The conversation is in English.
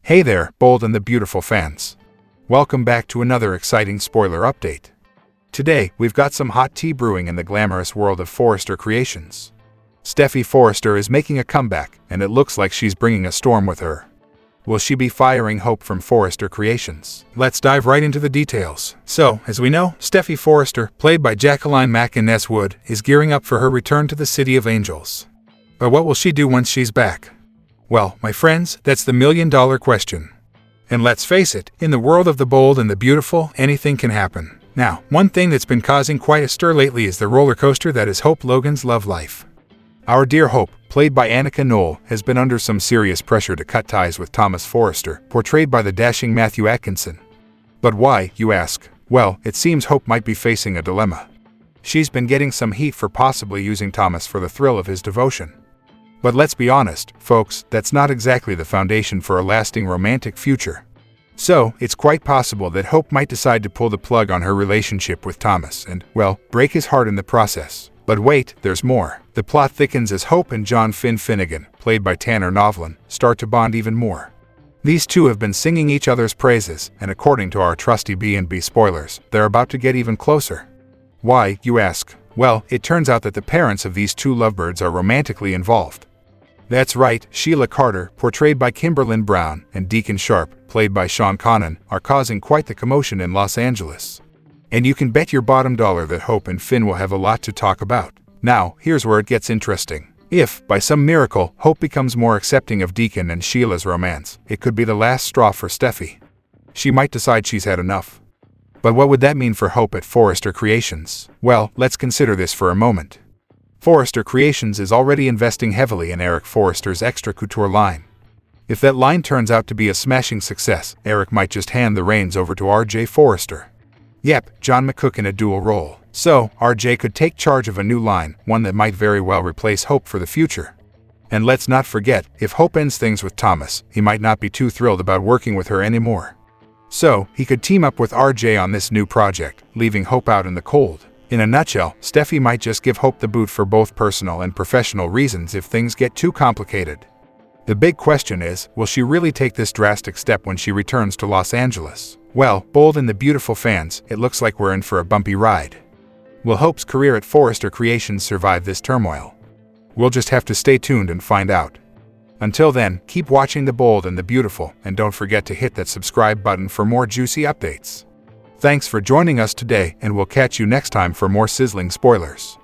Hey there, bold and the beautiful fans. Welcome back to another exciting spoiler update. Today, we've got some hot tea brewing in the glamorous world of Forrester creations. Steffy Forrester is making a comeback, and it looks like she's bringing a storm with her. Will she be firing hope from Forrester Creations? Let's dive right into the details. So, as we know, Steffy Forrester, played by Jacqueline MacInnes Wood, is gearing up for her return to the City of Angels. But what will she do once she's back? Well, my friends, that's the million-dollar question. And let's face it, in the world of the bold and the beautiful, anything can happen. Now, one thing that's been causing quite a stir lately is the roller coaster that is Hope Logan's love life. Our dear Hope, played by Annika Knoll, has been under some serious pressure to cut ties with Thomas Forrester, portrayed by the dashing Matthew Atkinson. But why, you ask? Well, it seems Hope might be facing a dilemma. She's been getting some heat for possibly using Thomas for the thrill of his devotion. But let's be honest, folks, that's not exactly the foundation for a lasting romantic future. So, it's quite possible that Hope might decide to pull the plug on her relationship with Thomas and, well, break his heart in the process. But wait, there's more. The plot thickens as Hope and John Finn Finnegan, played by Tanner Novlan, start to bond even more. These two have been singing each other's praises, and according to our trusty B&B spoilers, they're about to get even closer. Why, you ask? Well, it turns out that the parents of these two lovebirds are romantically involved. That's right, Sheila Carter, portrayed by Kimberlyn Brown, and Deacon Sharp, played by Sean Connon, are causing quite the commotion in Los Angeles. And you can bet your bottom dollar that Hope and Finn will have a lot to talk about. Now, here's where it gets interesting. If, by some miracle, Hope becomes more accepting of Deacon and Sheila's romance, it could be the last straw for Steffy. She might decide she's had enough. But what would that mean for Hope at Forrester Creations? Well, let's consider this for a moment. Forrester Creations is already investing heavily in Eric Forrester's extra couture line. If that line turns out to be a smashing success, Eric might just hand the reins over to RJ Forrester. Yep, John McCook in a dual role. So, RJ could take charge of a new line, one that might very well replace Hope for the future. And let's not forget, if Hope ends things with Thomas, he might not be too thrilled about working with her anymore. So, he could team up with RJ on this new project, leaving Hope out in the cold. In a nutshell, Steffy might just give Hope the boot for both personal and professional reasons if things get too complicated. The big question is, will she really take this drastic step when she returns to Los Angeles? Well, bold and the beautiful fans, it looks like we're in for a bumpy ride. Will Hope's career at Forrester Creations survive this turmoil? We'll just have to stay tuned and find out. Until then, keep watching the bold and the beautiful, and don't forget to hit that subscribe button for more juicy updates. Thanks for joining us today, and we'll catch you next time for more sizzling spoilers.